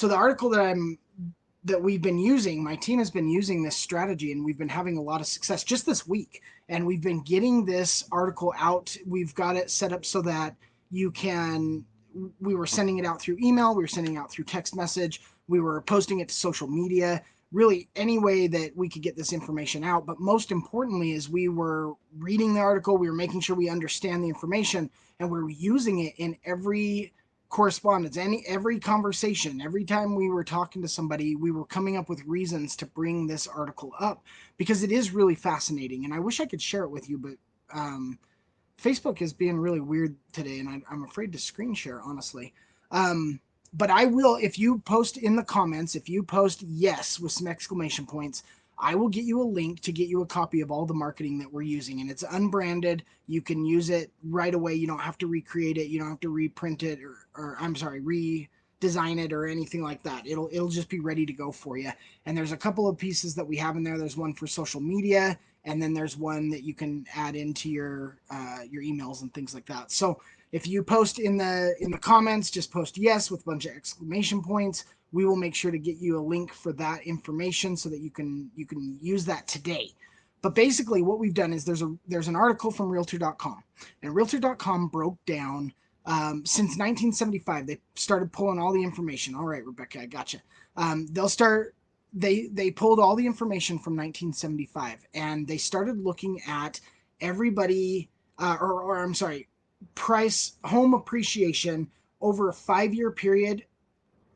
So the article that we've been using, my team has been using this strategy, and we've been having a lot of success just this week. And we've been getting this article out. We've got it set up so that you can, we were sending it out through email, we were sending it out through text message, we were posting it to social media, really any way that we could get this information out. But most importantly is we were reading the article, we were making sure we understand the information, and we were using it in every correspondence, every conversation, every time we were talking to somebody, we were coming up with reasons to bring this article up because it is really fascinating. And I wish I could share it with you, but Facebook is being really weird today, and I'm afraid to screen share, honestly. But I will, if you post in the comments, if you post yes with some exclamation points, I will get you a link to get you a copy of all the marketing that we're using. And it's unbranded. You can use it right away. You don't have to recreate it. You don't have to reprint it or I'm sorry, redesign it or anything like that. It'll just be ready to go for you. And there's a couple of pieces that we have in there. There's one for social media, and then there's one that you can add into your emails and things like that. So if you post in the comments, just post yes with a bunch of exclamation points. We will make sure to get you a link for that information so that you can use that today. But basically what we've done is there's an article from Realtor.com, and Realtor.com broke down since 1975. They started pulling all the information. All right, Rebecca, I gotcha. They pulled all the information from 1975, and they started looking at everybody or I'm sorry, price home appreciation over a 5-year period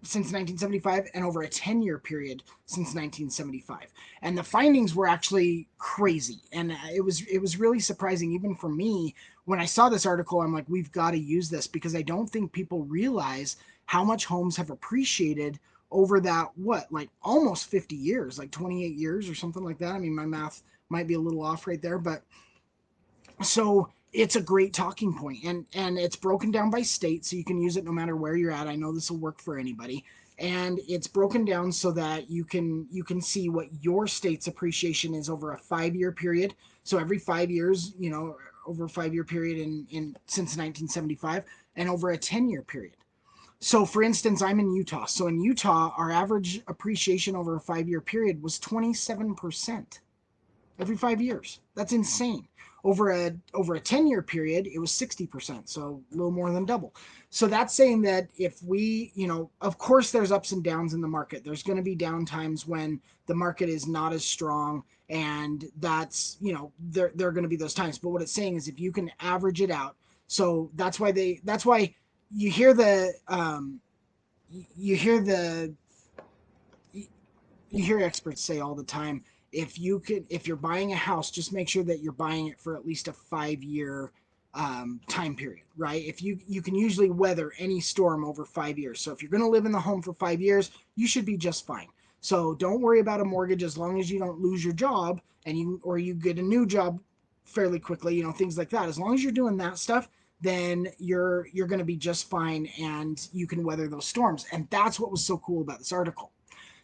since 1975 and over a 10-year period since 1975. And the findings were actually crazy, and it was really surprising even for me. When I saw this article, I'm like, we've got to use this, because I don't think people realize how much homes have appreciated over that, what, like almost 50 years, like 28 years or something like that. I mean, my math might be a little off right there, but so it's a great talking point, and it's broken down by state, so you can use it no matter where you're at. I know this will work for anybody, and it's broken down so that you can see what your state's appreciation is over a 5-year period. So every 5 years, over a 5-year period in since 1975, and over a 10-year period. So for instance, I'm in Utah. So in Utah, our average appreciation over a 5-year period was 27% every 5 years. That's insane. Over a 10-year period, it was 60%, so a little more than double. So that's saying that if we, of course there's ups and downs in the market. There's going to be down times when the market is not as strong, and that's, there are going to be those times. But what it's saying is if you can average it out, so that's why you hear the you hear the you hear experts say all the time, if you're buying a house, just make sure that you're buying it for at least a 5-year time period, right? If you can usually weather any storm over 5 years. So if you're going to live in the home for 5 years, you should be just fine. So don't worry about a mortgage as long as you don't lose your job, and you get a new job fairly quickly, things like that. As long as you're doing that stuff, then you're going to be just fine, and you can weather those storms. And that's what was so cool about this article.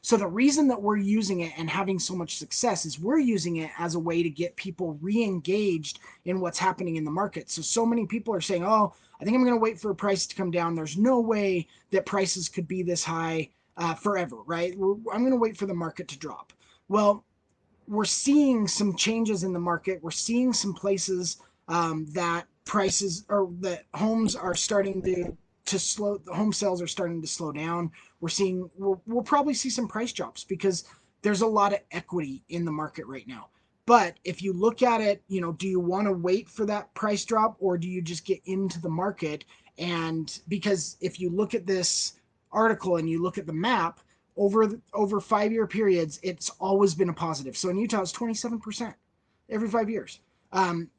So the reason that we're using it and having so much success is we're using it as a way to get people re-engaged in what's happening in the market. So many people are saying, oh, I think I'm going to wait for a price to come down. There's no way that prices could be this high forever, right? I'm going to wait for the market to drop. Well, we're seeing some changes in the market. We're seeing some places that prices or that homes are starting to slow. The home sales are starting to slow down. We'll probably see some price drops because there's a lot of equity in the market right now. But if you look at it, do you want to wait for that price drop, or do you just get into the market? And because if you look at this article and you look at the map, over 5-year periods, it's always been a positive. So in Utah, it's 27% every 5 years.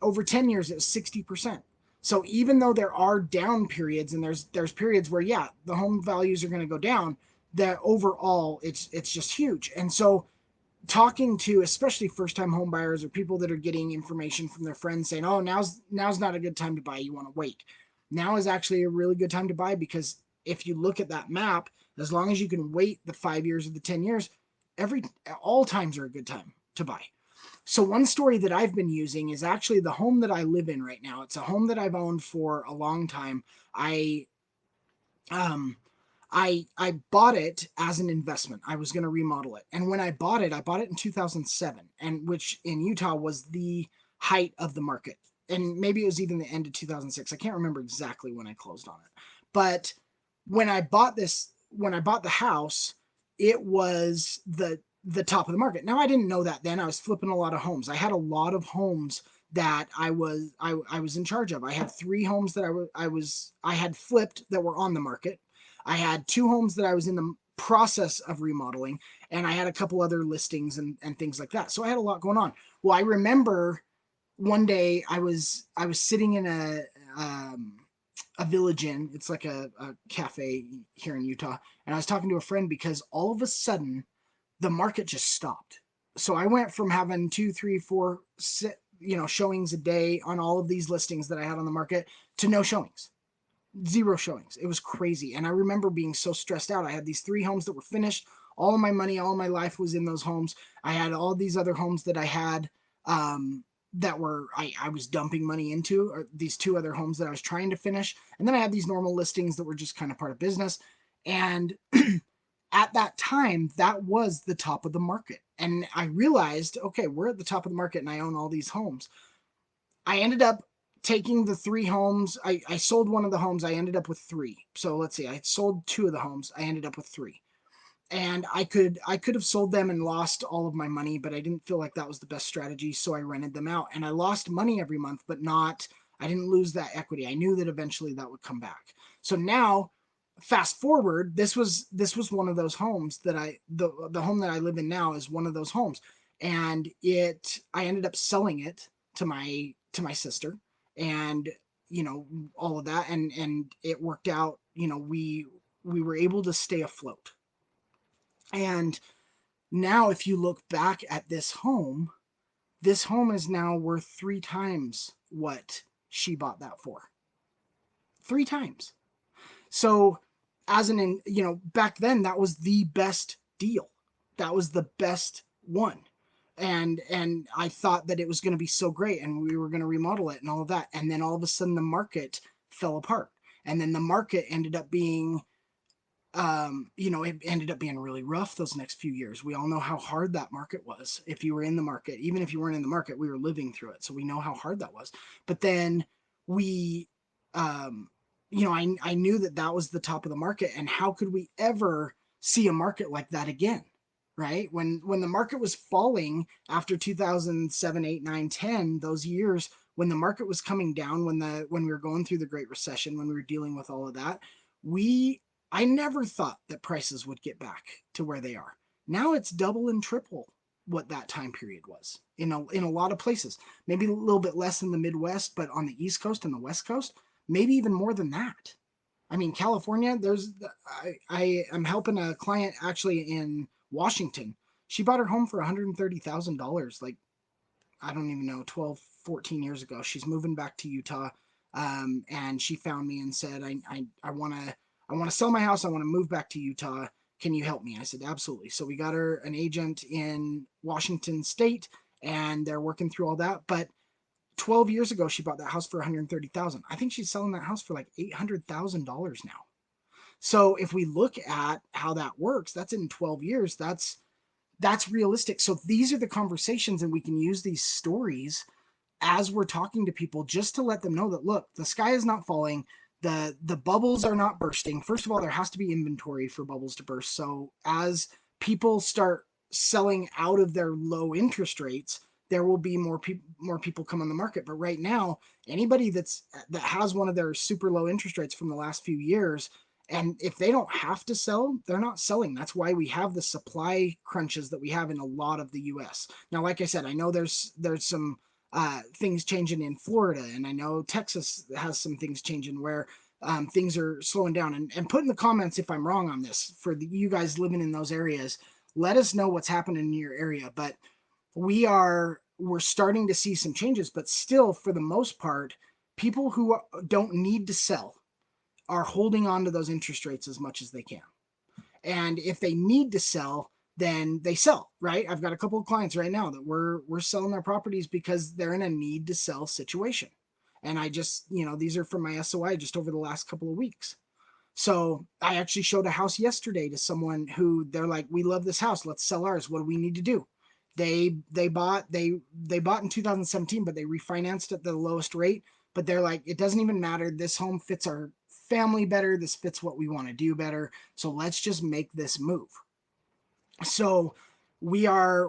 Over 10 years, it's 60%. So even though there are down periods, and there's periods where, yeah, the home values are going to go down, that overall it's just huge. And so talking to especially first time home buyers or people that are getting information from their friends saying, oh, now's not a good time to buy, you want to wait. Now is actually a really good time to buy, because if you look at that map, as long as you can wait the 5 years or the 10 years, all times are a good time to buy. So one story that I've been using is actually the home that I live in right now. It's a home that I've owned for a long time. I I bought it as an investment. I was going to remodel it. And when I bought it in 2007, and which in Utah was the height of the market. And maybe it was even the end of 2006. I can't remember exactly when I closed on it. But when I bought the house, it was the top of the market. Now I didn't know that then. I was flipping a lot of homes. I had a lot of homes that I was in charge of. I had 3 homes that I had flipped that were on the market. I had 2 homes that I was in the process of remodeling, and I had a couple other listings and things like that. So I had a lot going on. Well, I remember one day I was sitting in a Village Inn. It's like a cafe here in Utah, and I was talking to a friend because all of a sudden the market just stopped. So I went from having two, three, four, showings a day on all of these listings that I had on the market to no showings, 0 showings. It was crazy. And I remember being so stressed out. I had these 3 homes that were finished. All of my money, all of my life was in those homes. I had all these other homes that I had that were I was dumping money into, or these 2 other homes that I was trying to finish. And then I had these normal listings that were just kind of part of business. And at that time, that was the top of the market. And I realized, okay, we're at the top of the market and I own all these homes. I ended up taking the 3 homes. I sold one of the homes. I ended up with 3. So let's see, I sold 2 of the homes. I ended up with 3. And I could have sold them and lost all of my money, but I didn't feel like that was the best strategy, so I rented them out. And I lost money every month, but not I didn't lose that equity. I knew that eventually that would come back. So now fast forward, this was one of those homes that the home that I live in now is one of those homes. And it I ended up selling it to my sister, and all of that, and it worked out. We were able to stay afloat. And now, if you look back at this home is now worth 3 times what she bought that for. 3 times. So, back then, that was the best deal. That was the best one. And I thought that it was going to be so great, and we were going to remodel it and all of that. And then all of a sudden, the market fell apart. And then the market ended up being it ended up being really rough those next few years. We all know how hard that market was. If you were in the market, even if you weren't in the market, we were living through it. So we know how hard that was. But then we, I knew that that was the top of the market. And how could we ever see a market like that again? Right. When the market was falling after 2007, 8, 9, 10, those years, when the market was coming down, when we were going through the Great Recession, when we were dealing with all of that, we I never thought that prices would get back to where they are. Now it's double and triple what that time period was in a lot of places. Maybe a little bit less in the Midwest, but on the East Coast and the West Coast, maybe even more than that. I mean, California, I am helping a client actually in Washington. She bought her home for $130,000, like I don't even know, 12, 14 years ago. She's moving back to Utah. And she found me and said, I want to sell my house. I want to move back to Utah. Can you help me? I said, absolutely. So we got her an agent in Washington State, and they're working through all that. But 12 years ago, she bought that house for 130,000. I think she's selling that house for like $800,000 now. So if we look at how that works, that's in 12 years. That's realistic. So these are the conversations, and we can use these stories as we're talking to people just to let them know that, look, the sky is not falling. The bubbles are not bursting. First of all, there has to be inventory for bubbles to burst. So as people start selling out of their low interest rates, there will be more people come on the market. But right now, anybody that has one of their super low interest rates from the last few years, and if they don't have to sell, they're not selling. That's why we have the supply crunches that we have in a lot of the US. Now, like I said, I know there's some things changing in Florida, and I know Texas has some things changing where things are slowing down. And put in the comments if I'm wrong on this for you guys living in those areas. Let us know what's happening in your area. But we're starting to see some changes, but still, for the most part, people who don't need to sell are holding on to those interest rates as much as they can. And if they need to sell, then they sell, right? I've got a couple of clients right now that we're selling their properties because they're in a need to sell situation. And I just, these are from my SOI just over the last couple of weeks. So I actually showed a house yesterday to someone who they're like, we love this house. Let's sell ours. What do we need to do? They bought in 2017, but they refinanced at the lowest rate. But they're like, it doesn't even matter. This home fits our family better. This fits what we want to do better. So let's just make this move. So we're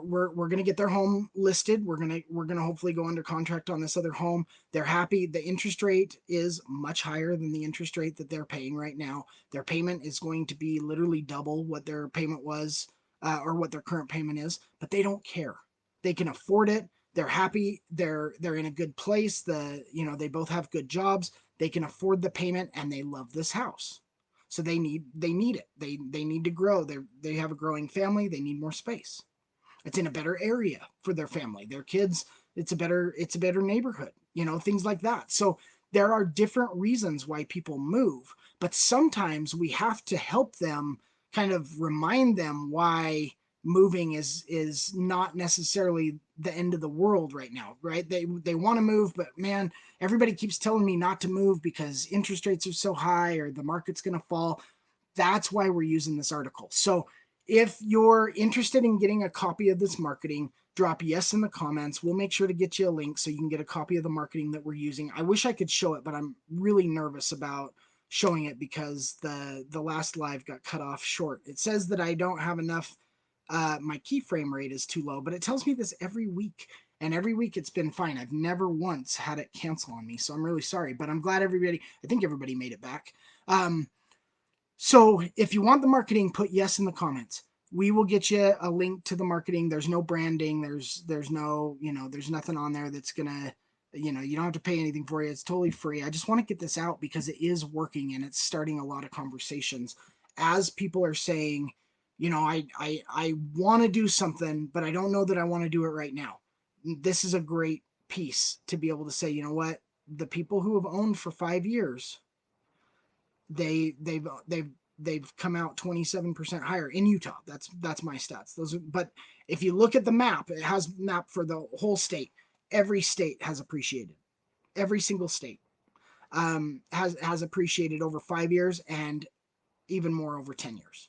gonna get their home listed. We're gonna hopefully go under contract on this other home. They're happy. The interest rate is much higher than the interest rate that they're paying right now. Their payment is going to be literally double what their payment was, or what their current payment is. But they don't care. They can afford it. They're happy. They're in a good place. They both have good jobs. They can afford the payment, and they love this house. So they need it. They need to grow. They have a growing family. They need more space. It's in a better area for their family, their kids. It's a better neighborhood. Things like that. So there are different reasons why people move, but sometimes we have to help them, kind of remind them why moving is not necessarily the end of the world right now, right? They want to move, but man, everybody keeps telling me not to move because interest rates are so high or the market's going to fall. That's why we're using this article. So if you're interested in getting a copy of this marketing, drop yes in the comments. We'll make sure to get you a link so you can get a copy of the marketing that we're using. I wish I could show it, but I'm really nervous about showing it because the last live got cut off short. It says that I don't have enough, my keyframe rate is too low, but it tells me this every week. And every week it's been fine. I've never once had it cancel on me. So I'm really sorry, but I'm glad I think everybody made it back. Um, so if you want the marketing, put yes in the comments. We will get you a link to the marketing. There's no branding. There's no, there's nothing on there that's gonna, you don't have to pay anything for it. It's totally free. I just want to get this out because it is working and it's starting a lot of conversations as people are saying, I want to do something, but I don't know that I want to do it right now. This is a great piece to be able to say, you know what, the people who have owned for 5 years, they've come out 27% higher in Utah. That's my stats. But if you look at the map, it has map for the whole state. Every state has appreciated. Every single state has appreciated over 5 years and even more over 10 years.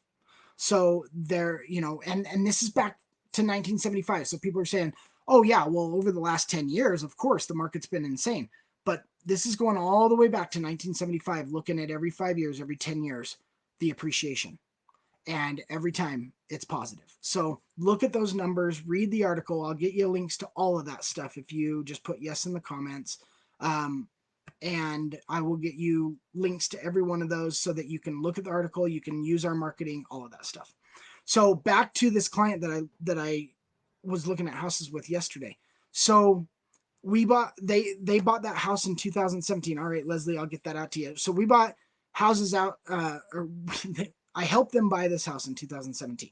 So and this is back to 1975. So people are saying, oh yeah, well over the last 10 years, of course the market's been insane. But this is going all the way back to 1975, looking at every 5 years, every 10 years, the appreciation, and every time it's positive. So look at those numbers, read the article. I'll get you links to all of that stuff if you just put yes in the comments. Um, and I will get you links to every one of those so that you can look at the article, you can use our marketing, all of that stuff. So back to this client that I was looking at houses with yesterday. So they bought that house in 2017. All right, Leslie, I'll get that out to you. So we bought houses out, or I helped them buy this house in 2017.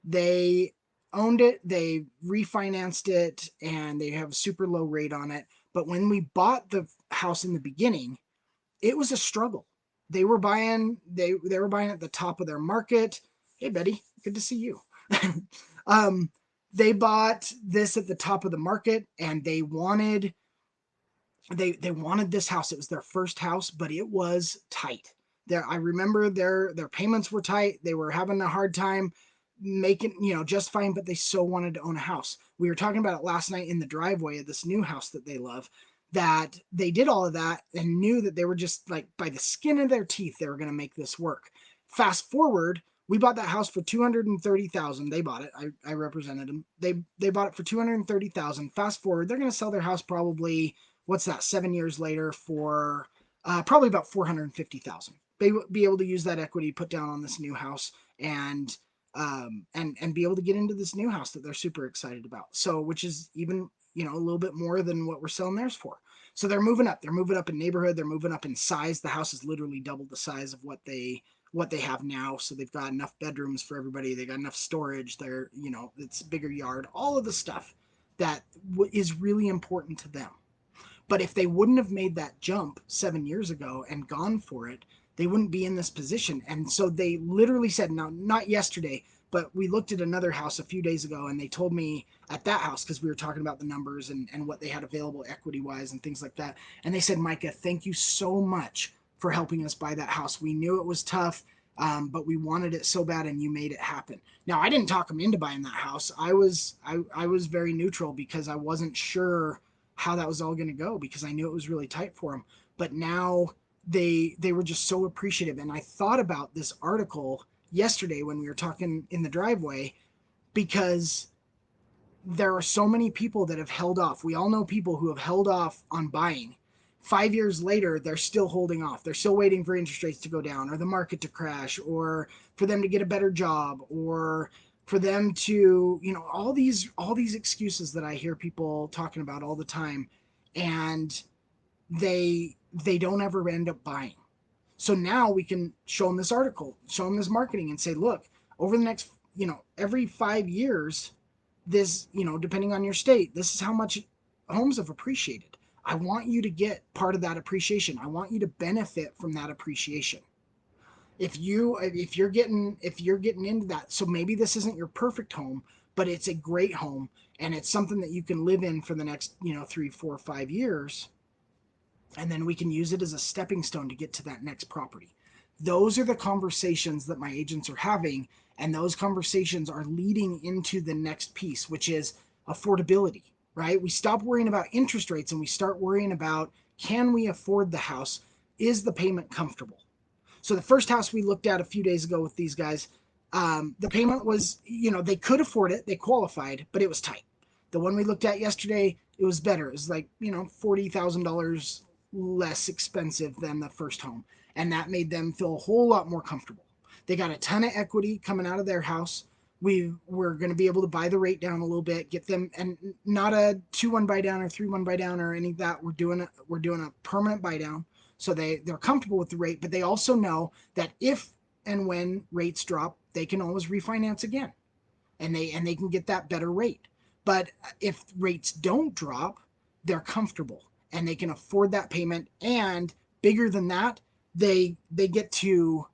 They owned it, they refinanced it, and they have a super low rate on it. But when we bought the house in the beginning, it was a struggle. They were buying at the top of their market. Hey Betty, good to see you. um, they bought this at the top of the market, and they wanted this house. It was their first house, but it was tight. I remember their payments were tight. They were having a hard time making, just fine, but they so wanted to own a house. We were talking about it last night in the driveway of this new house that they love, that they did all of that and knew that they were just like by the skin of their teeth they were going to make this work. Fast forward, we bought that house for 230,000. They bought it. I represented them. They bought it for 230,000. Fast forward, they're going to sell their house probably, what's that, 7 years later for probably about 450,000. They will be able to use that equity put down on this new house and and be able to get into this new house that they're super excited about. So, which is even, a little bit more than what we're selling theirs for. So they're moving up. They're moving up in neighborhood. They're moving up in size. The house is literally double the size of what they have now. So they've got enough bedrooms for everybody. They got enough storage. It's a bigger yard. All of the stuff that is really important to them. But if they wouldn't have made that jump 7 years ago and gone for it, they wouldn't be in this position. And so they literally said, now, not yesterday, but we looked at another house a few days ago, and they told me at that house, because we were talking about the numbers and what they had available equity wise and things like that. And they said, Micah, thank you so much for helping us buy that house. We knew it was tough, but we wanted it so bad, and you made it happen. Now, I didn't talk them into buying that house. I was very neutral because I wasn't sure how that was all going to go, because I knew it was really tight for them. But now they were just so appreciative, and I thought about this article yesterday when we were talking in the driveway, because there are so many people that have held off. We all know people who have held off on buying. 5 years later, they're still holding off. They're still waiting for interest rates to go down, or the market to crash, or for them to get a better job, or for them to, all these excuses that I hear people talking about all the time, and they don't ever end up buying. So now we can show them this article, show them this marketing, and say, look, over the next, every 5 years, this, depending on your state, this is how much homes have appreciated. I want you to get part of that appreciation. I want you to benefit from that appreciation. If you're getting into that, so maybe this isn't your perfect home, but it's a great home, and it's something that you can live in for the next, 3, 4, 5 years, and then we can use it as a stepping stone to get to that next property. Those are the conversations that my agents are having, and those conversations are leading into the next piece, which is affordability, right? We stop worrying about interest rates and we start worrying about, can we afford the house? Is the payment comfortable? So the first house we looked at a few days ago with these guys, the payment was, they could afford it, they qualified, but it was tight. The one we looked at yesterday, it was better. It was like, $40,000 less expensive than the first home. And that made them feel a whole lot more comfortable. They got a ton of equity coming out of their house. We're going to be able to buy the rate down a little bit, get them, and not a 2-1 buy down or 3-1 buy down or any of that. We're doing a permanent buy down, so they're comfortable with the rate, but they also know that if and when rates drop, they can always refinance again, and they can get that better rate. But if rates don't drop, they're comfortable and they can afford that payment, and bigger than that, they get to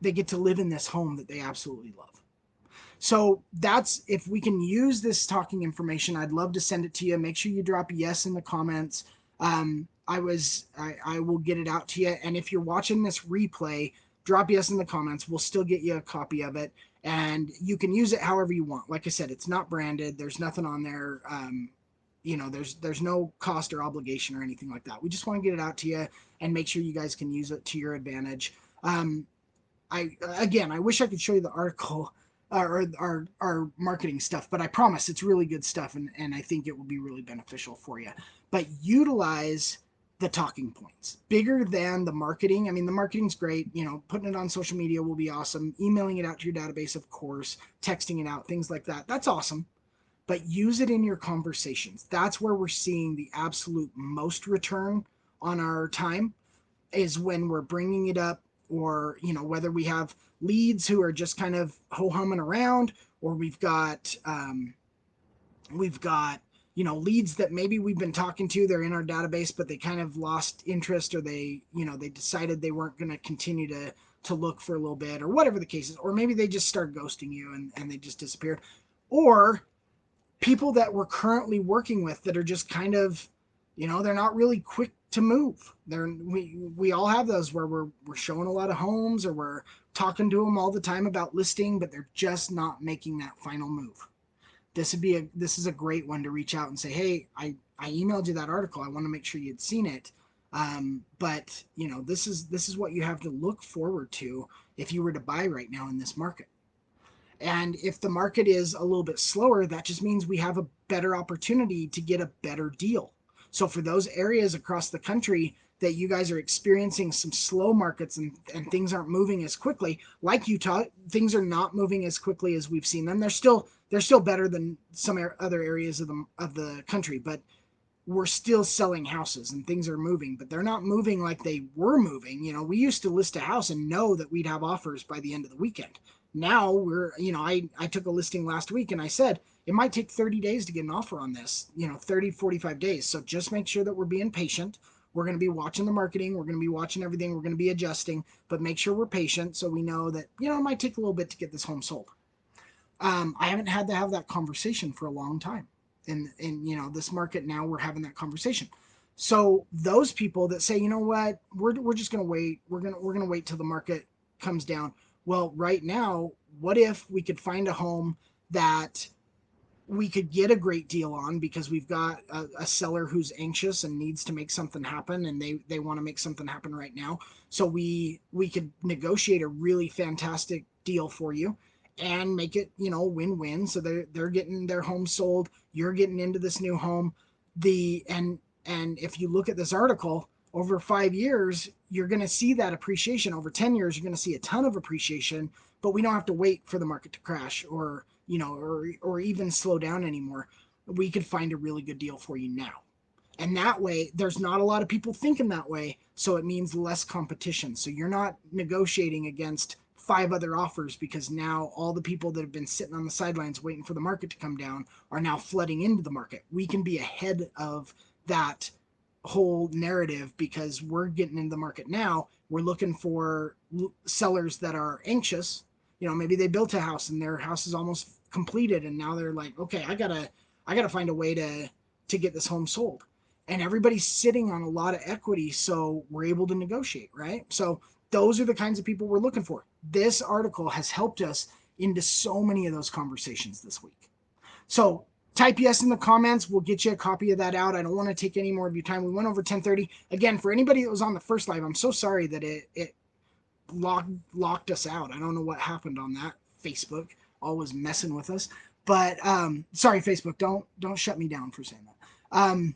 live in this home that they absolutely love. So that's, if we can use this talking information, I'd love to send it to you. Make sure you drop yes in the comments. I will get it out to you. And if you're watching this replay, drop yes in the comments. We'll still get you a copy of it, and you can use it however you want. Like I said, it's not branded. There's nothing on there. There's no cost or obligation or anything like that. We just want to get it out to you and make sure you guys can use it to your advantage. I wish I could show you the article or our marketing stuff, but I promise it's really good stuff, and I think it will be really beneficial for you. But utilize the talking points bigger than the marketing. I mean, the marketing's great. Putting it on social media will be awesome. Emailing it out to your database, of course, texting it out, things like that. That's awesome. But use it in your conversations. That's where we're seeing the absolute most return on our time, is when we're bringing it up, or whether we have leads who are just kind of ho-humming around, or we've got leads that maybe we've been talking to, they're in our database, but they kind of lost interest, or they decided they weren't going to continue to look for a little bit, or whatever the case is, or maybe they just started ghosting you and they just disappeared, or people that we're currently working with that are just kind of, they're not really quick to move. We all have those where we're showing a lot of homes, or we're talking to them all the time about listing, but they're just not making that final move. This is a great one to reach out and say, hey, I emailed you that article. I want to make sure you'd seen it. But this is what you have to look forward to if you were to buy right now in this market. And if the market is a little bit slower, that just means we have a better opportunity to get a better deal. So for those areas across the country that you guys are experiencing some slow markets, and things aren't moving as quickly, like Utah, things are not moving as quickly as we've seen them. They're still better than some other areas of the country, but we're still selling houses and things are moving, but they're not moving like they were moving. We used to list a house and know that we'd have offers by the end of the weekend. Now I took a listing last week and I said, it might take 30 days to get an offer on this, 30, 45 days. So just make sure that we're being patient. We're going to be watching the marketing. We're going to be watching everything. We're going to be adjusting, but make sure we're patient, so we know that, it might take a little bit to get this home sold. I haven't had to have that conversation for a long time. In this market now, we're having that conversation. So those people that say, you know what, we're just going to wait. We're going to wait till the market comes down. Well, right now, what if we could find a home that we could get a great deal on because we've got a seller who's anxious and needs to make something happen, and they want to make something happen right now. So we could negotiate a really fantastic deal for you and make it, win-win. So they're getting their home sold, you're getting into this new home. The and if you look at this article, over 5 years you're going to see that appreciation. Over 10 years you're going to see a ton of appreciation, but we don't have to wait for the market to crash or or even slow down anymore. We could find a really good deal for you now. And that way, there's not a lot of people thinking that way. So it means less competition. So you're not negotiating against five other offers because now all the people that have been sitting on the sidelines waiting for the market to come down are now flooding into the market. We can be ahead of that whole narrative because we're getting into the market now. We're looking for sellers that are anxious. Maybe they built a house and their house is almost completed, and now they're like, okay, I gotta find a way to get this home sold. And everybody's sitting on a lot of equity, so we're able to negotiate, right? So those are the kinds of people we're looking for. This article has helped us into so many of those conversations this week. So type yes in the comments. We'll get you a copy of that out. I don't want to take any more of your time. We went over 10:30. Again, for anybody that was on the first live, I'm so sorry that it locked us out. I don't know what happened on that. Facebook always messing with us. But sorry, Facebook, don't shut me down for saying that.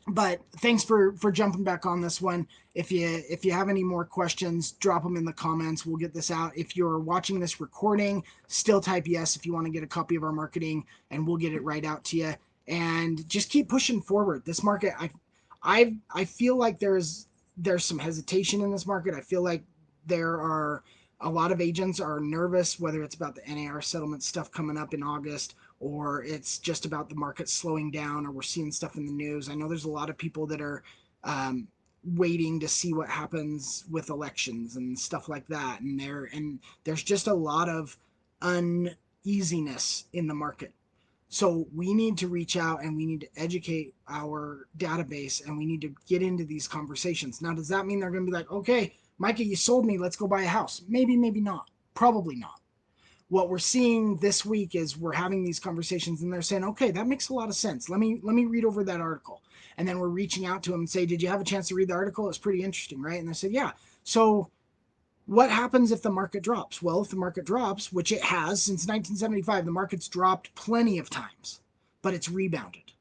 But thanks for jumping back on this one. If you have any more questions, drop them in the comments. We'll get this out. If you're watching this recording, still type yes if you want to get a copy of our marketing, and we'll get it right out to you. And just keep pushing forward. This market, I feel like there's some hesitation in this market. I feel like there are a lot of agents are nervous, whether it's about the NAR settlement stuff coming up in August, or it's just about the market slowing down, or we're seeing stuff in the news. I know there's a lot of people that are waiting to see what happens with elections and stuff like that, and there's just a lot of uneasiness in the market. So we need to reach out and we need to educate our database, and we need to get into these conversations. Now, does that mean they're going to be like, okay, Micah, you sold me, let's go buy a house? Maybe, maybe not. Probably not. What we're seeing this week is we're having these conversations and they're saying, okay, that makes a lot of sense. Let me read over that article. And then we're reaching out to them and say, did you have a chance to read the article? It's pretty interesting, right? And they said, yeah. So what happens if the market drops? Well, if the market drops, which it has since 1975, the market's dropped plenty of times, but it's rebounded.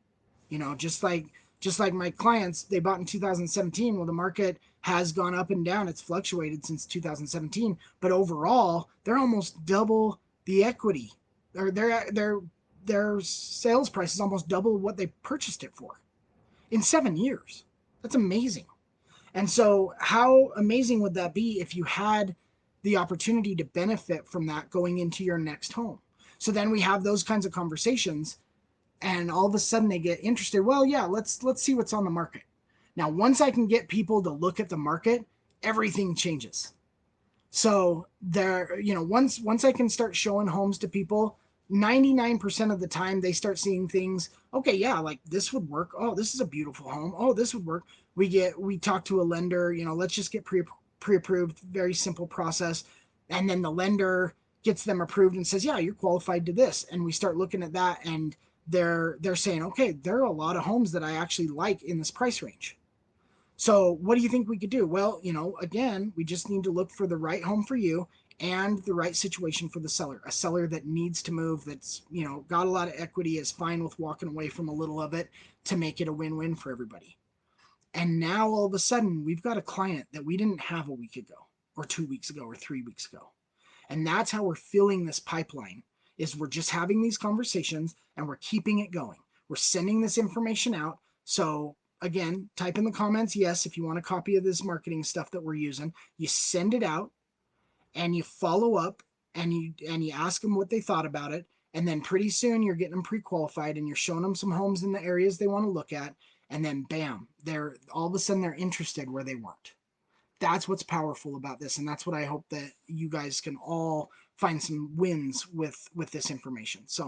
Just like my clients, they bought in 2017. Well, the market has gone up and down. It's fluctuated since 2017, but overall, they're almost double the equity. Or their sales price is almost double what they purchased it for in 7 years. That's amazing. And so, how amazing would that be if you had the opportunity to benefit from that going into your next home? So then we have those kinds of conversations, and all of a sudden they get interested. Well, yeah, let's see what's on the market. Now, once I can get people to look at the market, everything changes. So there, once I can start showing homes to people, 99% of the time they start seeing things. Okay, yeah, like this would work. Oh, this is a beautiful home. Oh, this would work. We talk to a lender. Let's just get pre-approved. Very simple process, and then the lender gets them approved and says, yeah, you're qualified to this. And we start looking at that, and they're saying, okay, there are a lot of homes that I actually like in this price range. So what do you think we could do? Well, again, we just need to look for the right home for you and the right situation for the seller. A seller that needs to move, that's, got a lot of equity, is fine with walking away from a little of it to make it a win-win for everybody. And now all of a sudden, we've got a client that we didn't have a week ago or 2 weeks ago or 3 weeks ago. And that's how we're filling this pipeline, is we're just having these conversations and we're keeping it going. We're sending this information out. So again, type in the comments yes if you want a copy of this marketing stuff that we're using. You send it out and you follow up, and you ask them what they thought about it. And then pretty soon you're getting them pre-qualified and you're showing them some homes in the areas they want to look at. And then bam, they're all of a sudden they're interested where they weren't. That's what's powerful about this, and that's what I hope that you guys can all find some wins with this information. So